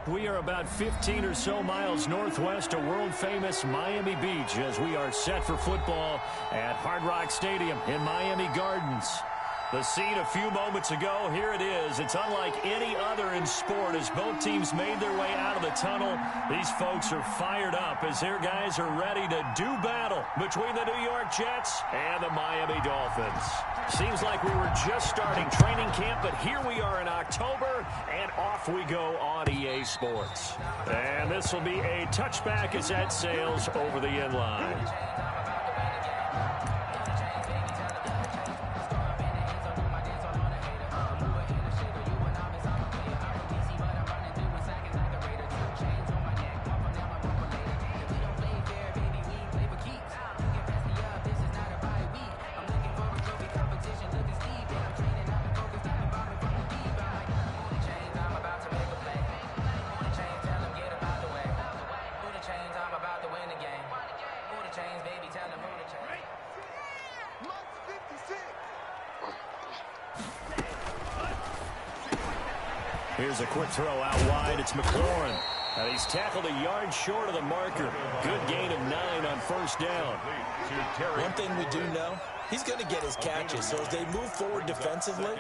We are about 15 or so miles northwest of world-famous Miami Beach as we are set for football at Hard Rock Stadium in Miami Gardens. The scene a few moments ago, here it is. It's unlike any other in sport as both teams made their way out of the tunnel. These folks are fired up as their guys are ready to do battle between the New York Jets and the Miami Dolphins. Seems like we were just starting training camp, but here we are in October, and off we go on EA Sports. And this will be a touchback as that sails over the inline. Here's a quick throw out wide. It's McLaurin. And he's tackled a yard short of the marker. Good gain of 9 on first down. One thing we do know, he's going to get his catches. So as they move forward defensively,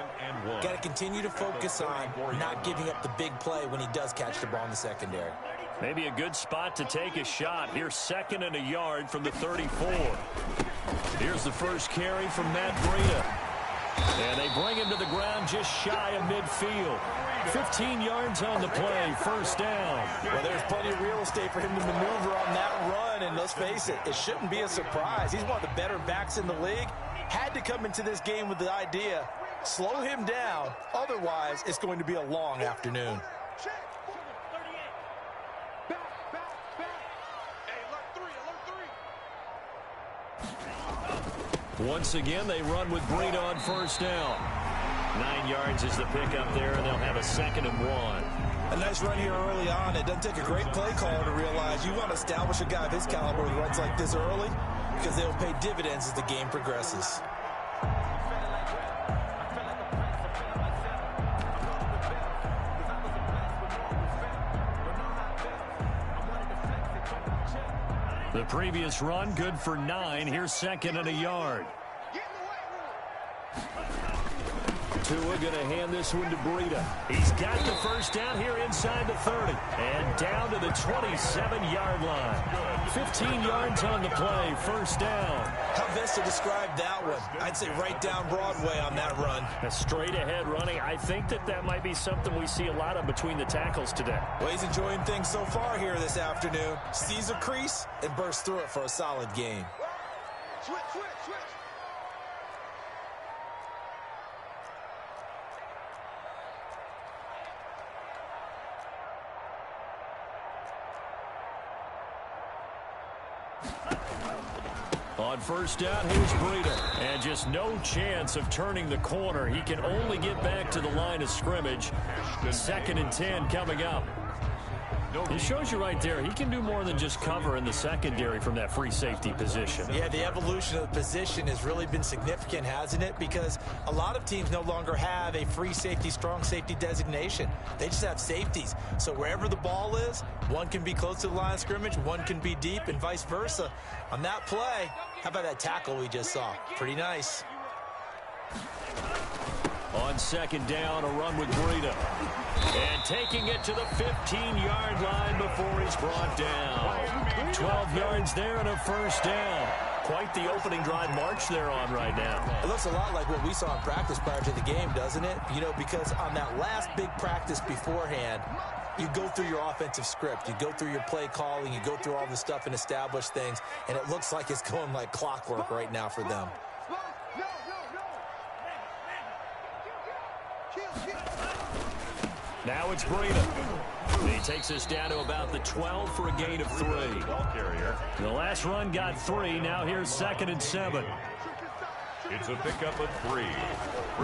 got to continue to focus on not giving up the big play when he does catch the ball in the secondary. Maybe a good spot to take a shot. Here's 2nd and a yard from the 34. Here's the first carry from Matt Breida. And they bring him to the ground just shy of midfield. 15 yards on the play, first down. Well, there's plenty of real estate for him to maneuver on that run, and let's face it, it shouldn't be a surprise. He's one of the better backs in the league. Had to come into this game with the idea, slow him down, otherwise it's going to be a long afternoon. Once again, they run with Breida on first down. 9 yards is the pickup there, and they'll have a 2nd and 1. A nice run here early on. It doesn't take a great play caller to realize you want to establish a guy of his caliber who runs like this early because they'll pay dividends as the game progresses. The previous run, good for 9. Here's 2nd and a yard. Tua going to hand this one to Breida. He's got the first down here inside the 30. And down to the 27-yard line. 15 yards on the play, first down. How best to describe that one? I'd say right down Broadway on that run. A straight-ahead running. I think that might be something we see a lot of between the tackles today. Well, he's enjoying things so far here this afternoon. Sees a crease and bursts through it for a solid game. Switch. On first down, here's Breida. And just no chance of turning the corner. He can only get back to the line of scrimmage. 2nd and 10 coming up. It shows you right there, he can do more than just cover in the secondary from that free safety position. Yeah, the evolution of the position has really been significant, hasn't it? Because a lot of teams no longer have a free safety, strong safety designation. They just have safeties. So wherever the ball is, one can be close to the line of scrimmage, one can be deep, and vice versa. On that play, how about that tackle we just saw? Pretty nice. On 2nd down, a run with Breida. And taking it to the 15-yard line before he's brought down. 12 yards there and a first down. Quite the opening drive march they're on right now. It looks a lot like what we saw in practice prior to the game, doesn't it? You know, because on that last big practice beforehand, you go through your offensive script, you go through your play calling, you go through all the stuff and establish things, and it looks like it's going like clockwork right now for them. Now it's Breida. He takes us down to about the 12 for a gain of 3. The last run got 3. Now here's 2nd and 7. It's a pickup of 3.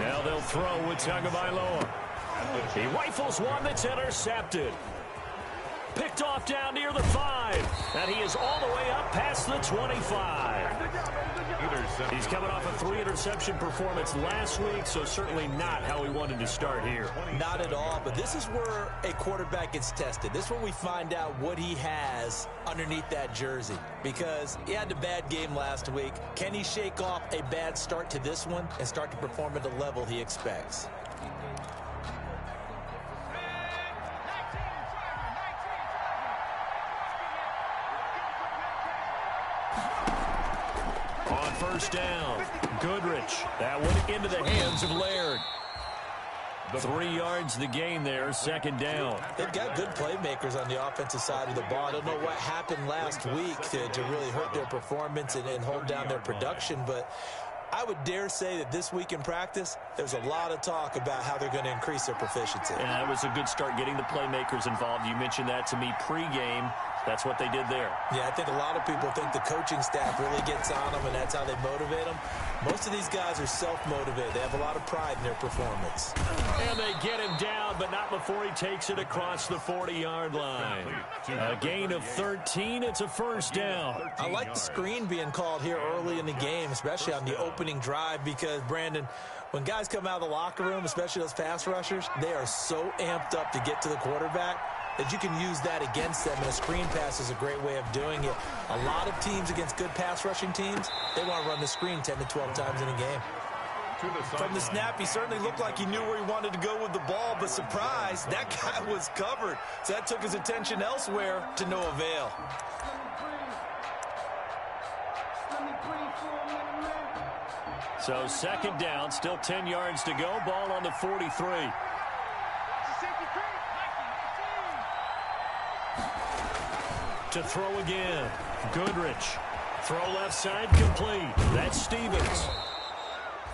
Now they'll throw with Tagovailoa. He rifles one that's intercepted. Picked off down near the 5. And he is all the way up past the 25. Either He's coming off a 3-interception performance last week, so certainly not how he wanted to start here. Not at all, but this is where a quarterback gets tested. This is where we find out what he has underneath that jersey, because he had a bad game last week. Can he shake off a bad start to this one and start to perform at the level he expects? On first down, Goodrich. That one into the hands of Laird. 3 yards the gain there, second down. They've got good playmakers on the offensive side of the ball. I don't know what happened last week to really hurt their performance and hold down their production, but I would dare say that this week in practice, there's a lot of talk about how they're going to increase their proficiency. Yeah, it was a good start getting the playmakers involved. You mentioned that to me pregame. That's what they did there. Yeah, I think a lot of people think the coaching staff really gets on them, and that's how they motivate them. Most of these guys are self-motivated. They have a lot of pride in their performance. And they get him down, but not before he takes it across the 40-yard line. A gain of 13. It's a first down. I like the screen being called here early in the game, especially on the opening drive, because, Brandon, when guys come out of the locker room, especially those pass rushers, they are so amped up to get to the quarterback that you can use that against them, and a screen pass is a great way of doing it. A lot of teams against good pass rushing teams, they want to run the screen 10 to 12 times in a game. From the snap, he certainly looked like he knew where he wanted to go with the ball, but surprise, that guy was covered. So that took his attention elsewhere to no avail. So second down, still 10 yards to go. Ball on the 43. To throw again. Goodrich. Throw left side, complete. That's Stevens.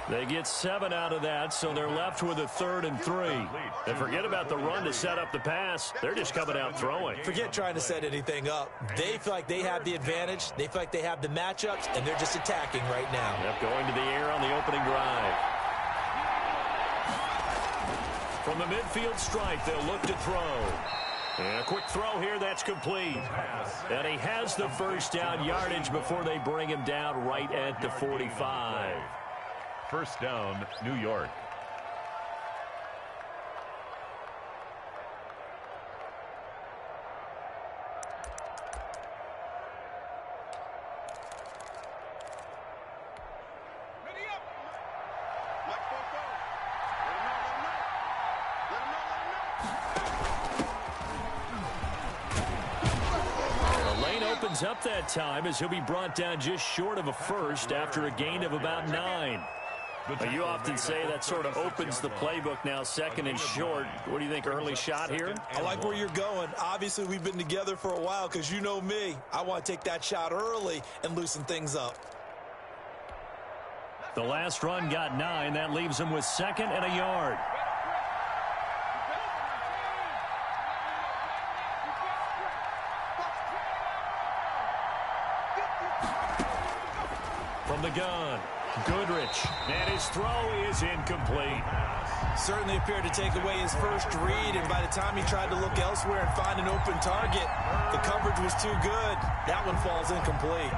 They get 7 out of that, so they're left with a 3rd and 3. And forget about the run to set up the pass. They're just coming out throwing. Forget trying to set anything up. They feel like they have the advantage. They feel like they have the matchups, and they're just attacking right now. Yep, going to the air on the opening drive. From the midfield stripe, they'll look to throw. And a quick throw here, that's complete. And he has the first down yardage before they bring him down right at the 45. First down, New York. Up that time as he'll be brought down just short of a first after a gain of about 9. But you often say that sort of opens the playbook now, second and short. What do you think, early shot here? I like where you're going. Obviously, we've been together for a while because you know me. I want to take that shot early and loosen things up. The last run got 9. That leaves him with 2nd and a yard. From the gun, Goodrich, and his throw is incomplete. Certainly appeared to take away his first read, and by the time he tried to look elsewhere and find an open target, the coverage was too good. That one falls incomplete.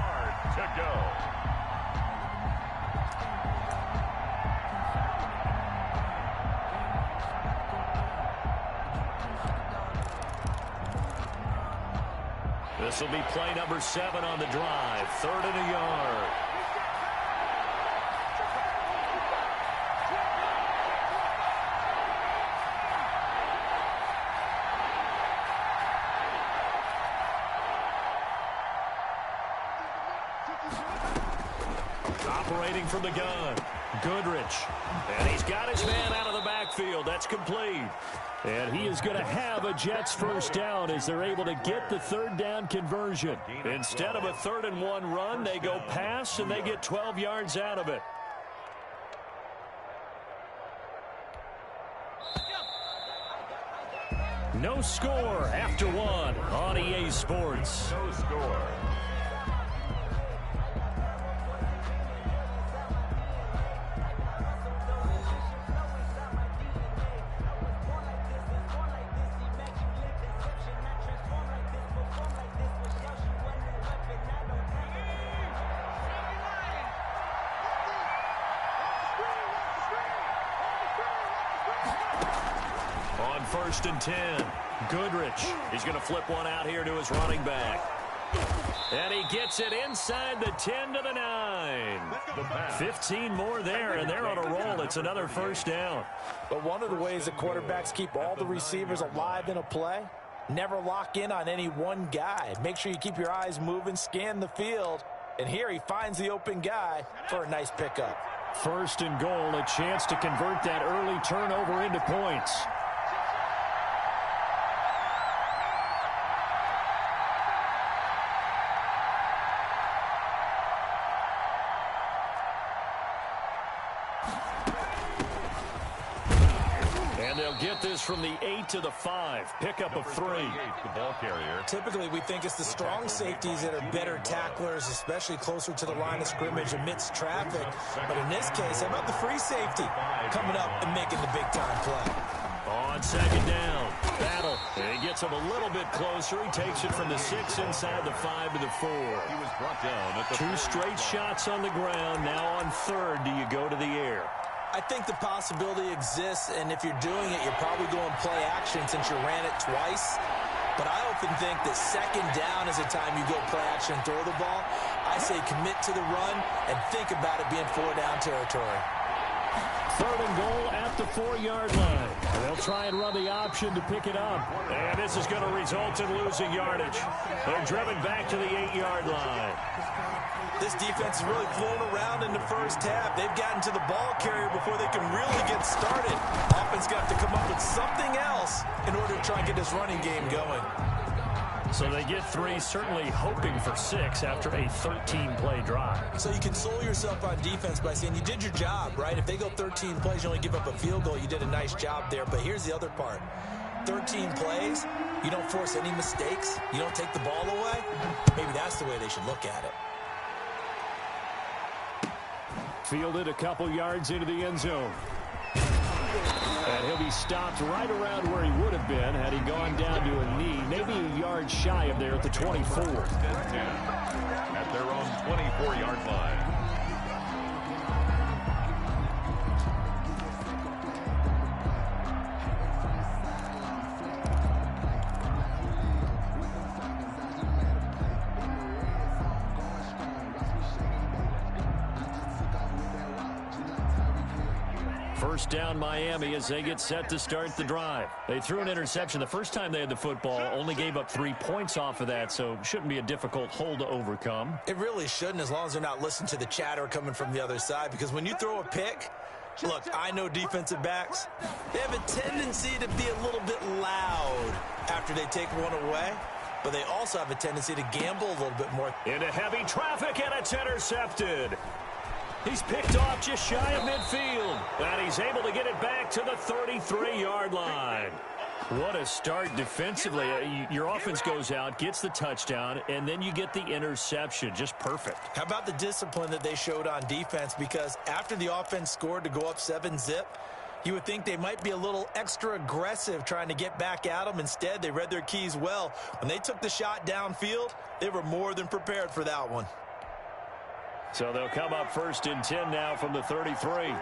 To go. This will be play number 7 on the drive. 3rd and a yard. Operating from the gun, Goodrich. And he's got his man out of the backfield. That's complete. And he is going to have a Jets first down as they're able to get the 3rd down conversion. Instead of a 3rd and 1 run, they go pass, and they get 12 yards out of it. No score after 1 on EA Sports. No score. On 1st and 10, Goodrich. He's going to flip one out here to his running back. And he gets it inside the 10 to the 9. 15 more there, and they're on a roll. It's another first down. But one of the ways that quarterbacks keep all the receivers alive in a play, never lock in on any one guy. Make sure you keep your eyes moving, scan the field. And here he finds the open guy for a nice pickup. 1st and goal, a chance to convert that early turnover into points. And they'll get this from the 8 to the 5. Pickup of 3. The ball carrier. Typically, we think it's the strong safeties that are better tacklers, especially closer to the line of scrimmage amidst traffic. But in this case, how about the free safety coming up and making the big-time play? On 2nd down, Battle. And he gets him a little bit closer. He takes it from the 6 inside the 5 to the 4. He was brought down at the 2 straight shots on the ground. Now on 3rd, do you go to the air? I think the possibility exists, and if you're doing it, you're probably going play action since you ran it twice. But I often think that 2nd down is the time you go play action and throw the ball. I say commit to the run and think about it being 4-down territory. 3rd and goal at the 4-yard line. And they'll try and run the option to pick it up. And this is going to result in losing yardage. They're driven back to the 8-yard line. This defense has really flown around in the first half. They've gotten to the ball carrier before they can really get started. Offense got to come up with something else in order to try and get this running game going. So they get 3, certainly hoping for 6 after a 13-play drive. So you console yourself on defense by saying you did your job, right? If they go 13 plays, you only give up a field goal, you did a nice job there. But here's the other part. 13 plays, you don't force any mistakes, you don't take the ball away. Maybe that's the way they should look at it. Fielded a couple yards into the end zone. And he'll be stopped right around where he would have been had he gone down to a knee, maybe a yard shy of there at the 24. At their own 24-yard line. First down Miami as they get set to start the drive. They threw an interception the first time they had the football, only gave up 3 points off of that, so shouldn't be a difficult hole to overcome. It really shouldn't, as long as they're not listening to the chatter coming from the other side, because when you throw a pick, look, I know defensive backs, they have a tendency to be a little bit loud after they take one away, but they also have a tendency to gamble a little bit more. Into heavy traffic, and it's intercepted. He's picked off just shy of midfield, and he's able to get it back to the 33-yard line. What a start defensively. Your offense goes out, gets the touchdown, and then you get the interception. Just perfect. How about the discipline that they showed on defense? Because after the offense scored to go up 7-zip, you would think they might be a little extra aggressive trying to get back at them. Instead, they read their keys well. When they took the shot downfield, they were more than prepared for that one. So they'll come up 1st and 10 now from the 33.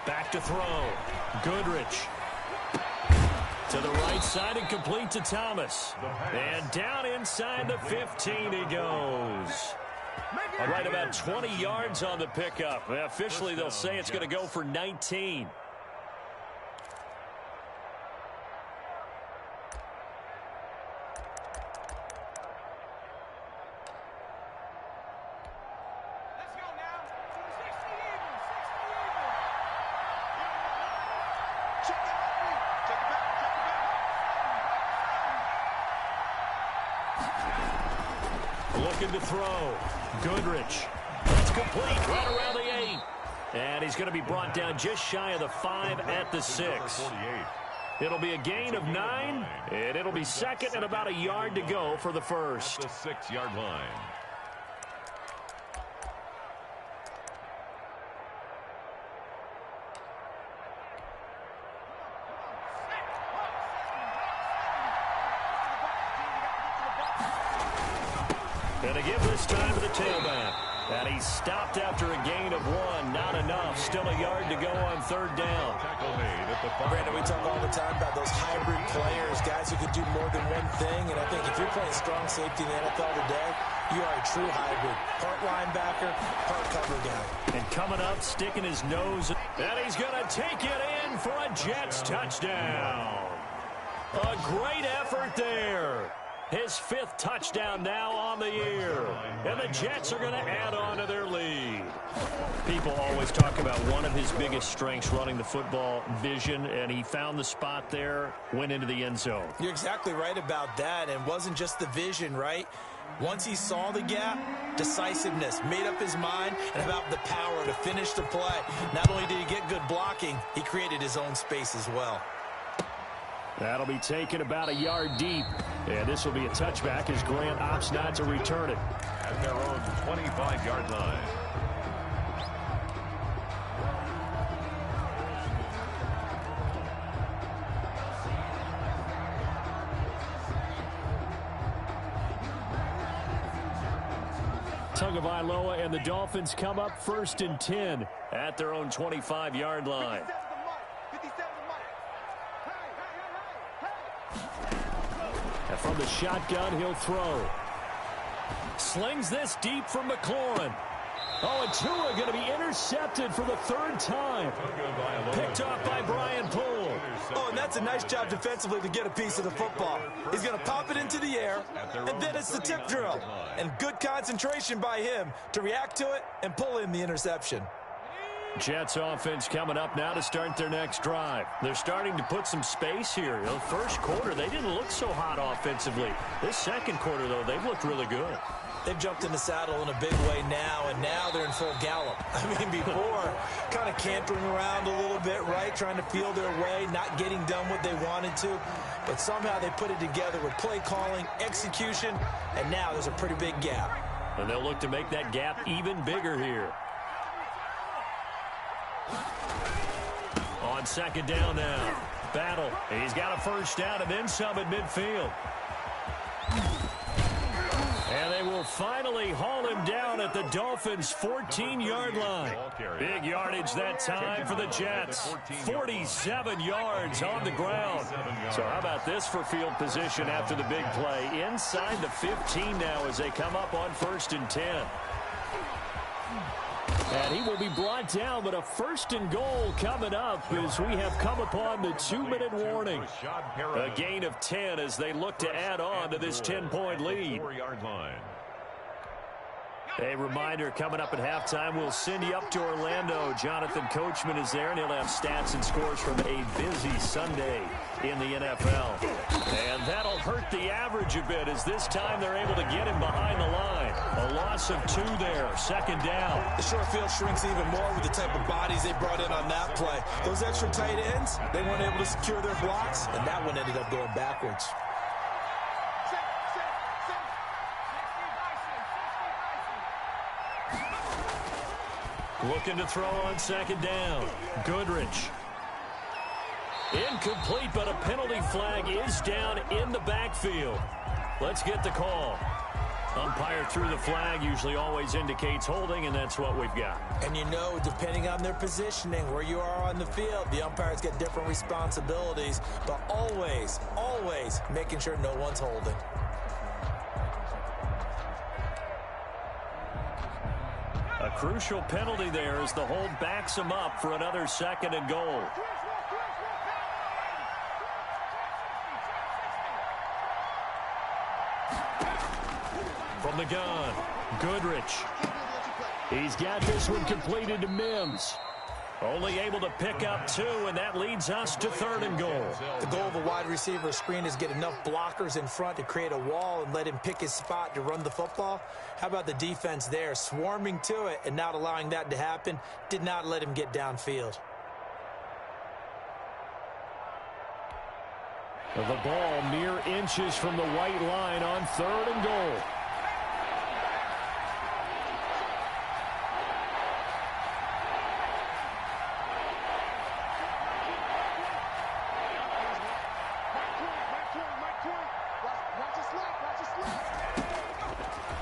Back to throw. Goodrich. To the right side and complete to Thomas. And down inside the 15 he goes. Right about 20 yards on the pickup. Officially, they'll say it's going to go for 19. Looking to throw. Goodrich. It's complete right around the 8. And he's going to be brought down just shy of the 5 at the 6. It'll be a gain of 9, and it'll be 2nd and about a yard to go for the first. The 6-yard line. And to give this time to the tailback. And he's stopped after a gain of 1. Not enough. enough. Still a yard to go on third down. Tackle made at the 5. Brandon, we talk all the time about those hybrid players, guys who can do more than one thing. And I think if you're playing strong safety in the NFL today, you are a true hybrid. Part linebacker, part cover guy. And coming up, sticking his nose. And he's going to take it in for a Jets touchdown. A great effort there. His 5th touchdown now on the year. And the Jets are going to add on to their lead. People always talk about one of his biggest strengths, running the football, vision, and he found the spot there, went into the end zone. You're exactly right about that, and wasn't just the vision, right? Once he saw the gap, decisiveness, made up his mind, and about the power to finish the play. Not only did he get good blocking, he created his own space as well. That'll be taken about a yard deep. And this will be a touchback as Grant opts not to return it. At their own 25-yard line. Tagovailoa and the Dolphins come up 1st and 10 at their own 25-yard line. And from the shotgun, he'll throw. Slings this deep from McLaurin. Oh, and Tua going to be intercepted for the 3rd time. Picked off by Brian Poole. Oh, and that's a nice job defensively to get a piece of the football. He's going to pop it into the air, and then it's the tip drill. And good concentration by him to react to it and pull in the interception. Jets offense coming up now to start their next drive. They're starting to put some space here. The first quarter, they didn't look so hot offensively. This second quarter, though, they've looked really good. They've jumped in the saddle in a big way now, and now they're in full gallop. I mean, before, kind of cantering around a little bit, right, trying to feel their way, not getting done what they wanted to. But somehow they put it together with play calling, execution, and now there's a pretty big gap. And they'll look to make that gap even bigger here. On second down now. Battle. He's got a first down and then some at midfield. And they will finally haul him down at the Dolphins' 14-yard line. Big yardage that time for the Jets. 47 yards on the ground. So how about this for field position after the big play? Inside the 15 now as they come up on 1st and 10. And he will be brought down, but a 1st and goal coming up as we have come upon the 2-minute warning. A gain of 10 as they look to add on to this 10-point lead. A reminder, coming up at halftime, we'll send you up to Orlando. Jonathan Coachman is there, and he'll have stats and scores from a busy Sunday in the NFL. And that'll hurt the average a bit as this time they're able to get him behind the line. A loss of 2 there, 2nd down. The short field shrinks even more with the type of bodies they brought in on that play. Those extra tight ends, they weren't able to secure their blocks, and that one ended up going backwards. Looking to throw on 2nd down. Goodrich. Incomplete, but a penalty flag is down in the backfield. Let's get the call. Umpire threw the flag, usually always indicates holding, and that's what we've got. And you know, depending on their positioning, where you are on the field, the umpires get different responsibilities, but always, always making sure no one's holding. A crucial penalty there as the hold backs him up for another 2nd and goal. From the gun, Goodrich. He's got this one completed to Mims. Only able to pick up 2, and that leads us to 3rd and goal. The goal of a wide receiver screen is get enough blockers in front to create a wall and let him pick his spot to run the football. How about the defense there, swarming to it and not allowing that to happen? Did not let him get downfield. The ball mere inches from the white line on 3rd and goal.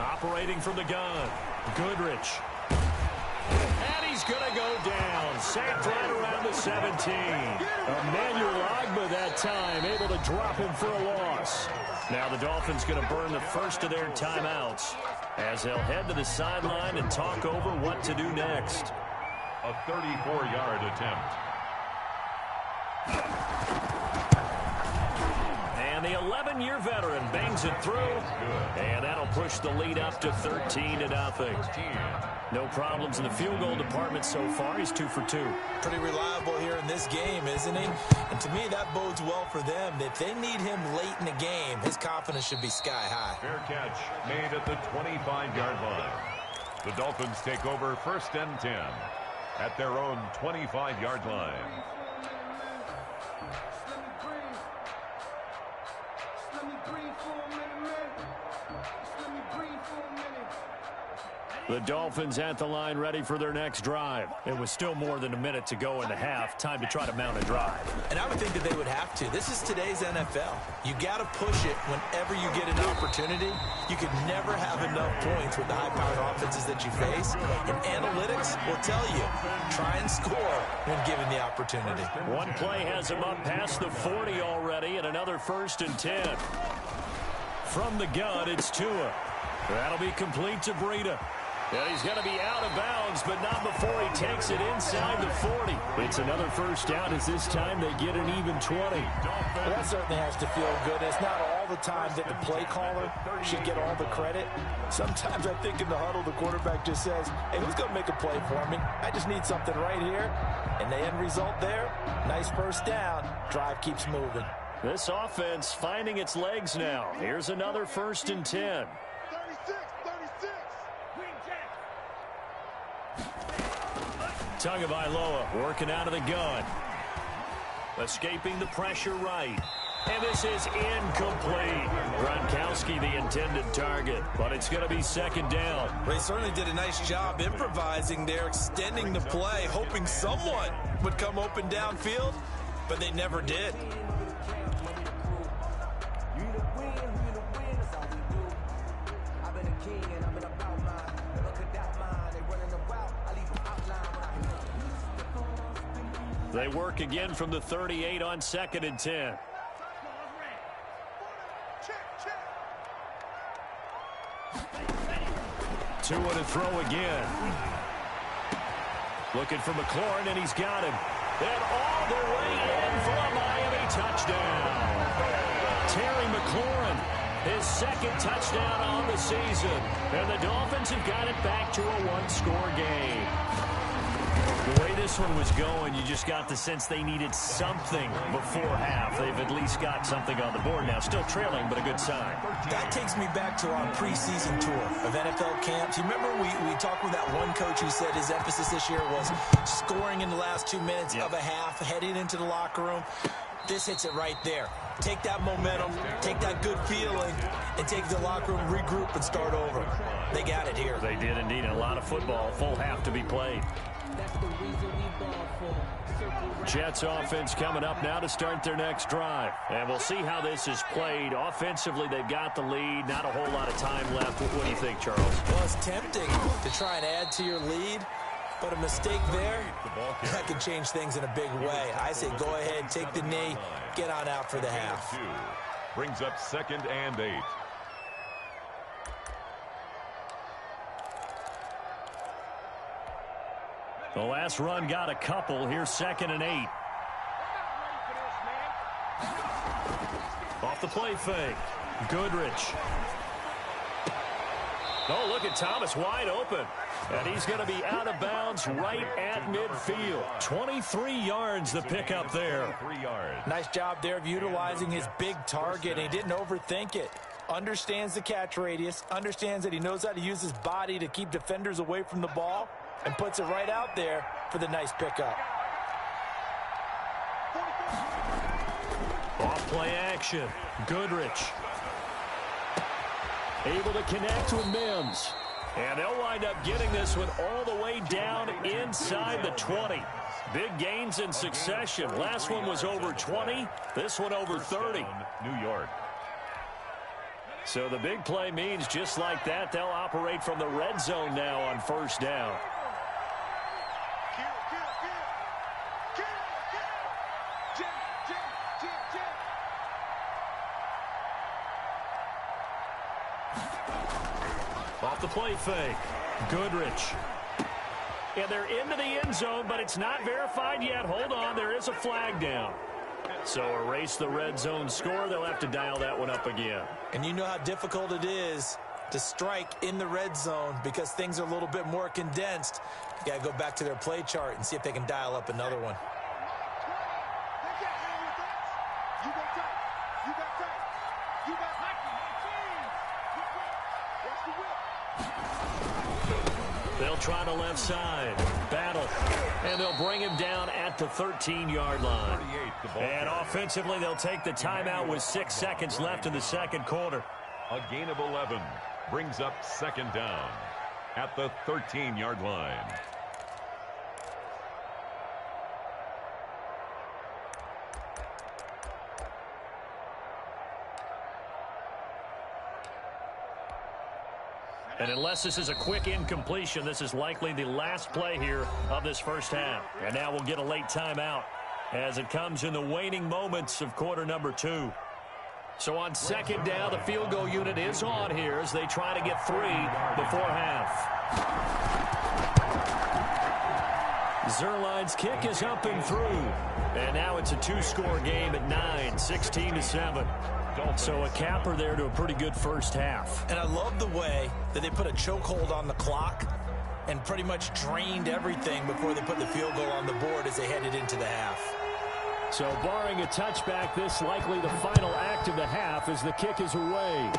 Operating from the gun, Goodrich. And he's going to go down, sacked right around the 17. Emmanuel Ogbah that time, able to drop him for a loss. Now the Dolphins going to burn the first of their timeouts as they'll head to the sideline and talk over what to do next. A 34-yard attempt. And the 11-year veteran bangs it through. And that'll push the lead up to 13-0. No problems in the field goal department so far. He's 2 for 2. Pretty reliable here in this game, isn't he? And to me, that bodes well for them. If they need him late in the game, his confidence should be sky high. Fair catch made at the 25-yard line. The Dolphins take over 1st and 10 at their own 25-yard line. The Dolphins at the line, ready for their next drive. It was still more than a minute to go in the half. Time to try to mount a drive. And I would think that they would have to. This is today's NFL. You got to push it whenever you get an opportunity. You could never have enough points with the high-powered offenses that you face. And analytics will tell you, try and score when given the opportunity. One play has him up past the 40 already, and another 1st and 10. From the gun, it's Tua. That'll be complete to Breida. And he's going to be out of bounds, but not before he takes it inside the 40. It's another first down as this time they get an even 20. Well, that certainly has to feel good. It's not all the time that the play caller should get all the credit. Sometimes I think in the huddle, the quarterback just says, hey, who's going to make a play for me? I just need something right here. And the end result there, nice first down. Drive keeps moving. This offense finding its legs now. Here's another 1st and 10. Tagovailoa working out of the gun. Escaping the pressure right. And this is incomplete. Gronkowski the intended target, but it's going to be 2nd down. They certainly did a nice job improvising there, extending the play, hoping someone would come open downfield, but they never did. They work again from the 38 on 2nd and 10. Tua to throw again. Looking for McLaurin, and he's got him. And all the way in for a Miami touchdown. Terry McLaurin, his 2nd touchdown on the season. And the Dolphins have got it back to a one-score game. The way this one was going, you just got the sense they needed something before half. They've at least got something on the board now. Still trailing, but a good sign. That takes me back to our preseason tour of NFL camps. You remember we talked with that one coach who said his emphasis this year was scoring in the last 2 minutes of a half, heading into the locker room. This hits it right there. Take that momentum, take that good feeling, and take the locker room, regroup, and start over. They got it here. They did indeed. A lot of football, full half to be played. Jets offense coming up now to start their next drive. And we'll see how this is played. Offensively, they've got the lead. Not a whole lot of time left. What do you think, Charles? Well, it's tempting to try and add to your lead. But a mistake there, that could change things in a big way. I say go ahead, take the knee, get on out for the half. Brings up 2nd and 8. The last run got a couple. Here's 2nd and 8. Off the play fake. Goodrich. Oh, look at Thomas wide open. And he's going to be out of bounds right at midfield. 23 yards the pickup there. 3 yards. Nice job there of utilizing his big target. He didn't overthink it. Understands the catch radius. Understands that he knows how to use his body to keep defenders away from the ball. And puts it right out there for the nice pickup. Off play action. Goodrich. Able to connect with Mims. And they'll wind up getting this one all the way down inside the 20. Big gains in succession. Last one was over 20. This one over 30. New York. So the big play means just like that, they'll operate from the red zone now on 1st down. Off the play fake. Goodrich. And they're into the end zone, but it's not verified yet. Hold on, there is a flag down. So erase the red zone score. They'll have to dial that one up again. And you know how difficult it is to strike in the red zone because things are a little bit more condensed. You got to go back to their play chart and see if they can dial up another one. They'll try the left side. Battle. And they'll bring him down at the 13-yard line. And offensively, they'll take the timeout with 6 seconds left in the second quarter. A gain of 11 brings up second down at the 13-yard line. And unless this is a quick incompletion, this is likely the last play here of this first half. And now we'll get a late timeout as it comes in the waning moments of quarter number 2. So on second down, the field goal unit is on here as they try to get 3 before half. Zerline's kick is up and through. And now it's a 2-score game at 9, 16-7. So a capper there to a pretty good first half. And I love the way that they put a chokehold on the clock and pretty much drained everything before they put the field goal on the board as they headed into the half. So barring a touchback, this likely the final act of the half as the kick is away.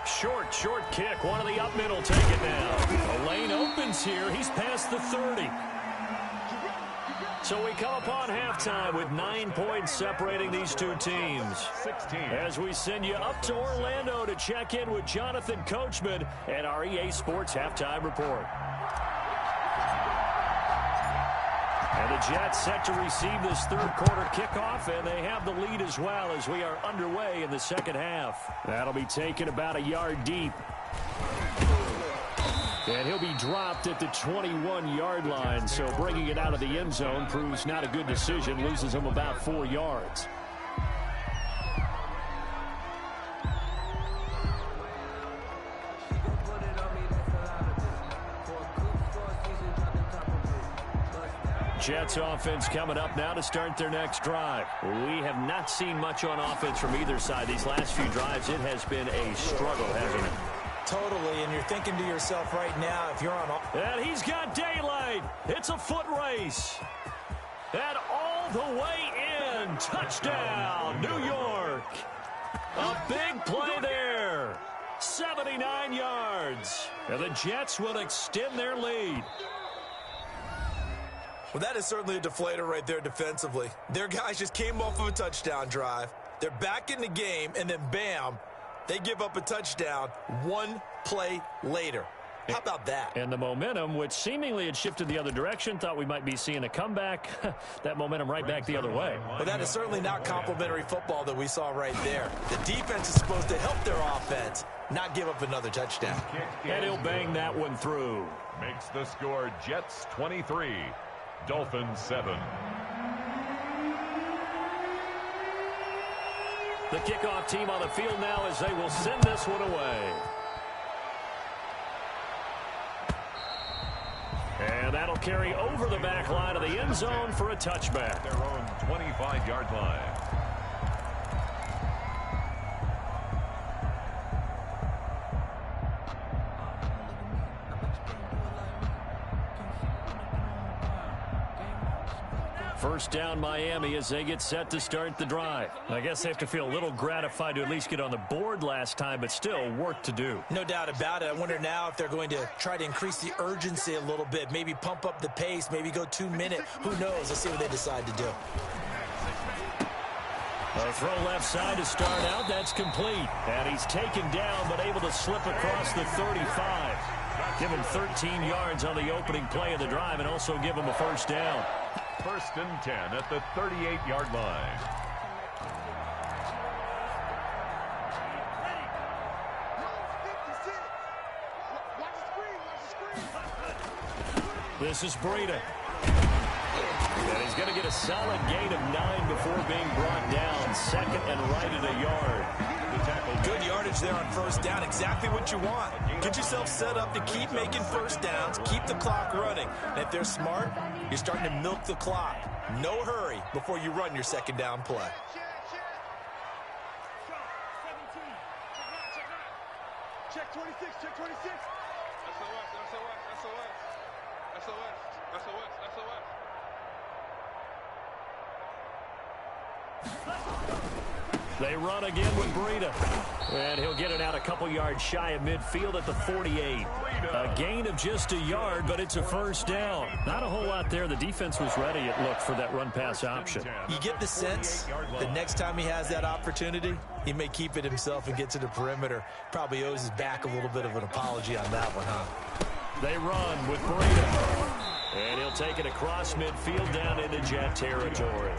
Short kick. One of the up mid will take it now. A lane opens here. He's past the 30. So we come upon halftime with 9 points separating these two teams. 16. As we send you up to Orlando to check in with Jonathan Coachman and our EA Sports Halftime Report. And the Jets set to receive this third quarter kickoff, and they have the lead as well as we are underway in the second half. That'll be taken about a yard deep. And he'll be dropped at the 21-yard line, so bringing it out of the end zone proves not a good decision, loses him about 4 yards. Jets offense coming up now to start their next drive. We have not seen much on offense from either side. These last few drives, it has been a struggle, hasn't it? Totally, and you're thinking to yourself right now, if you're on... And he's got daylight. It's a foot race. And all the way in. Touchdown, New York. A big play there. 79 yards. And the Jets will extend their lead. Well, that is certainly a deflator right there defensively. Their guys just came off of a touchdown drive. They're back in the game, and then bam, they give up a touchdown 1 play later. How about that? And the momentum, which seemingly had shifted the other direction, thought we might be seeing a comeback. That momentum right back the other way. Well, that is certainly not complimentary football that we saw right there. The defense is supposed to help their offense, not give up another touchdown. And he'll bang that one through. Makes the score Jets 23, Dolphins 7. The kickoff team on the field now as they will send this one away. And that'll carry over the back line of the end zone for a touchback. Their own 25-yard line. First down Miami as they get set to start the drive. I guess they have to feel a little gratified to at least get on the board last time, but still work to do. No doubt about it. I wonder now if they're going to try to increase the urgency a little bit, maybe pump up the pace, maybe go 2-minute. Who knows? Let's see what they decide to do. A throw left side to start out. That's complete. And he's taken down but able to slip across the 35. Give him 13 yards on the opening play of the drive and also give him a first down. First and 10 at the 38-yard line. This is Breida. And he's going to get a solid gain of 9 before being brought down. Second and right at a yard. Good yardage there on first down. Exactly what you want. Get yourself set up to keep making first downs. Keep the clock running. And if they're smart, you're starting to milk the clock. No hurry before you run your second down play. Check 26, check 26. SOS, SOS, SOS. SOS, SOS, SOS. They run again with Breida. And he'll get it out a couple yards shy of midfield at the 48. A gain of just a yard, but it's a first down. Not a whole lot there. The defense was ready, it looked, for that run-pass option. You get the sense that next time he has that opportunity, he may keep it himself and get to the perimeter. Probably owes his back a little bit of an apology on that one, huh? They run with Breida. And he'll take it across midfield down into Jet territory.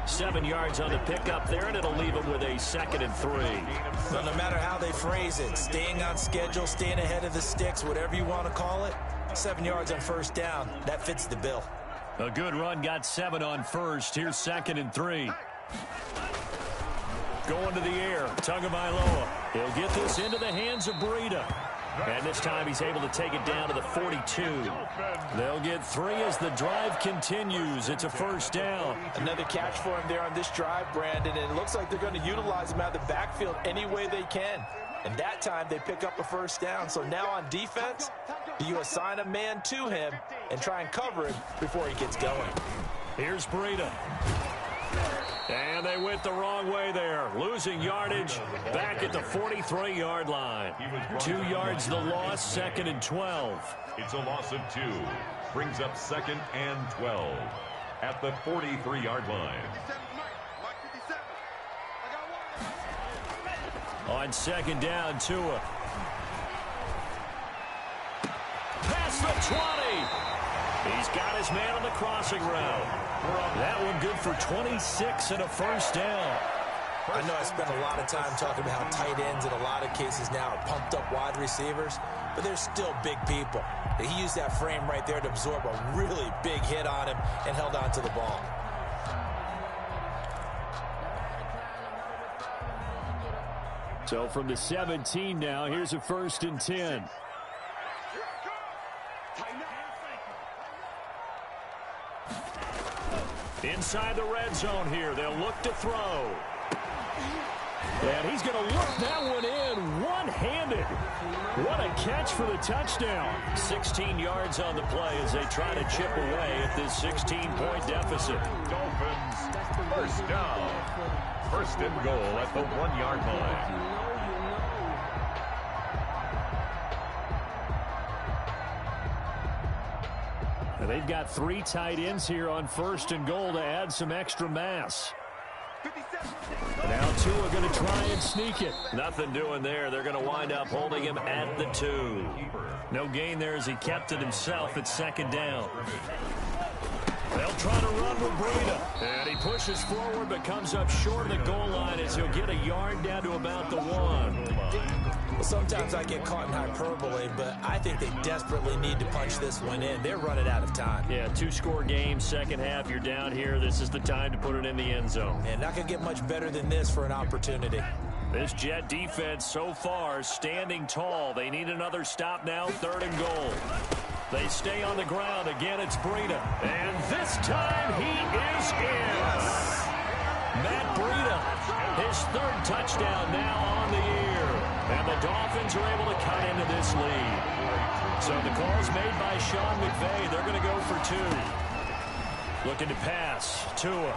7 yards on the pickup there, and it'll leave him with a 2nd and 3. So no matter how they phrase it, staying on schedule, staying ahead of the sticks, whatever you want to call it, 7 yards on first down, that fits the bill. A good run, got 7 on first. Here's 2nd and 3. Going to the air, Tagovailoa. He'll get this into the hands of Breida. And this time he's able to take it down to the 42. They'll get 3 as the drive continues. It's a first down. Another catch for him there on this drive, Brandon. And it looks like they're going to utilize him out of the backfield any way they can. And that time they pick up a first down. So now on defense, you assign a man to him and try and cover him before he gets going. Here's Breida. And they went the wrong way there. Losing yardage back at the 43-yard line. 2 yards the loss, 2nd and 12. It's a loss of 2. Brings up 2nd and 12 at the 43-yard line. On 2nd down, Tua. Past the 20. He's got his man on the crossing route. That one good for 26 and a first down. I know I spent a lot of time talking about how tight ends in a lot of cases now are pumped up wide receivers, but they're still big people. He used that frame right there to absorb a really big hit on him and held on to the ball. So from the 17 now, here's a 1st and 10. Inside the red zone here. They'll look to throw. And he's going to look that one in one-handed. What a catch for the touchdown. 16 yards on the play as they try to chip away at this 16-point deficit. Dolphins, first down. 1st and goal at the 1-yard line. They've got 3 tight ends here on 1st and goal to add some extra mass. Now 2 are going to try and sneak it. Nothing doing there. They're going to wind up holding him at the 2. No gain there as he kept it himself at 2nd down. They'll try to run with Breida. And he pushes forward but comes up short of the goal line as he'll get a yard down to about the 1. Well, sometimes I get caught in hyperbole, but I think they desperately need to punch this one in. They're running out of time. Yeah, 2-score game, second half, you're down here. This is the time to put it in the end zone. And not going to get much better than this for an opportunity. This Jet defense so far standing tall. They need another stop now, 3rd and goal. They stay on the ground. Again, it's Breida. And this time he is in. Matt Breida, his 3rd touchdown now on the year. And the Dolphins are able to cut into this lead. So the call's made by Sean McVay. They're going to go for 2. Looking to pass. Tua.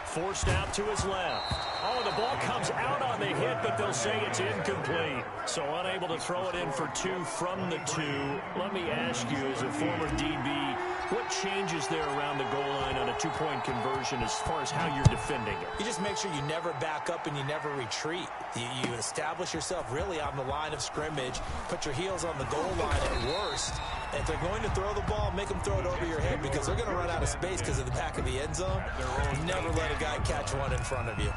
Forced out to his left. Oh, the ball comes out on the hit, but they'll say it's incomplete. So unable to throw it in for 2 from the 2. Let me ask you, as a former DB, what changes there around the goal line on a 2-point conversion as far as how you're defending it? You just make sure you never back up and you never retreat. You establish yourself really on the line of scrimmage, put your heels on the goal line at worst. And if they're going to throw the ball, make them throw it over your head because they're going to run out of space because of the back of the end zone. Never let a guy catch one in front of you.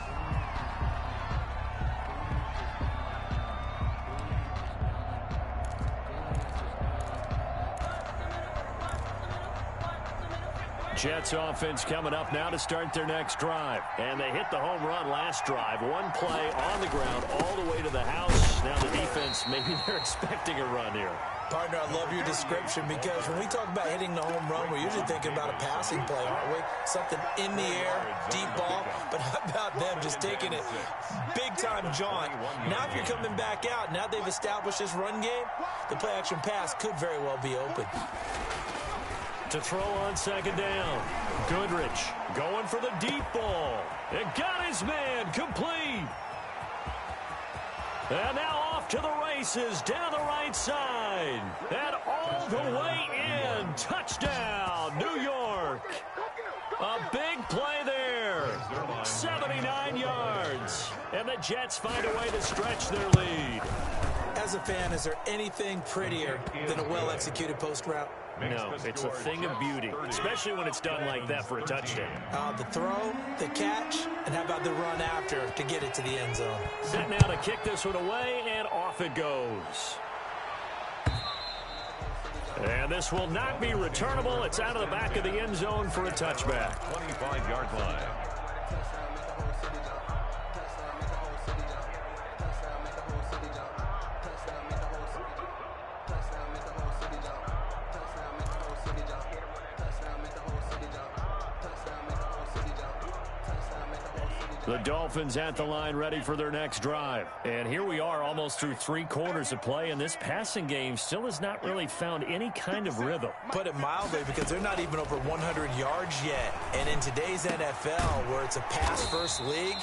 Jets offense coming up now to start their next drive. And they hit the home run last drive. One play on the ground all the way to the house. Now the defense, maybe they're expecting a run here. Partner, I love your description because when we talk about hitting the home run, we're usually thinking about a passing play, aren't we? Something in the air, deep ball. But how about them just taking it big-time jaunt? Now if you're coming back out, now they've established this run game, the play-action pass could very well be open. To throw on second down. Goodrich going for the deep ball. It got his man complete. And now off to the races down the right side. And all the way in. Touchdown, New York. A big play there. 79 yards. And the Jets find a way to stretch their lead. As a fan, is there anything prettier than a well-executed post route? No, it's a thing of beauty, especially when it's done like that for a touchdown. The throw, the catch, and how about the run after to get it to the end zone? Set now to kick this one away, and off it goes. And this will not be returnable. It's out of the back of the end zone for a touchback. 25-yard line. The Dolphins at the line ready for their next drive. And here we are almost through 3 quarters of play, and this passing game still has not really found any kind of rhythm. Put it mildly, because they're not even over 100 yards yet. And in today's NFL, where it's a pass-first league,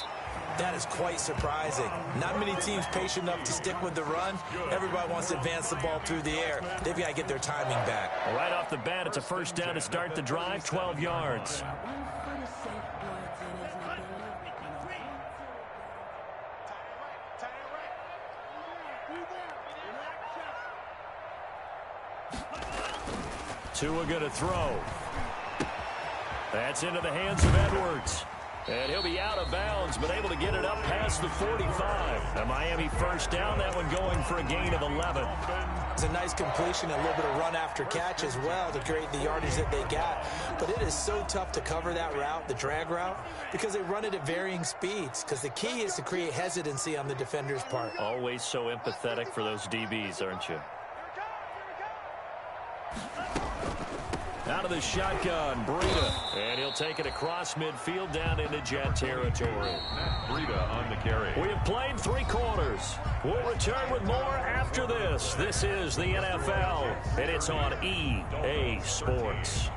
that is quite surprising. Not many teams patient enough to stick with the run. Everybody wants to advance the ball through the air. They've got to get their timing back. Right off the bat, it's a first down to start the drive, 12 yards. Tua going to throw. That's into the hands of Edwards. And he'll be out of bounds, but able to get it up past the 45. A Miami first down, that one going for a gain of 11. It's a nice completion, a little bit of run after catch as well to create the yardage that they got. But it is so tough to cover that route, the drag route, because they run it at varying speeds. Because the key is to create hesitancy on the defender's part. Always so empathetic for those DBs, aren't you? Out of the shotgun, Breida. And he'll take it across midfield down into Jet territory. Breida on the carry. We have played 3 quarters. We'll return with more after this. This is the NFL, and it's on EA Sports.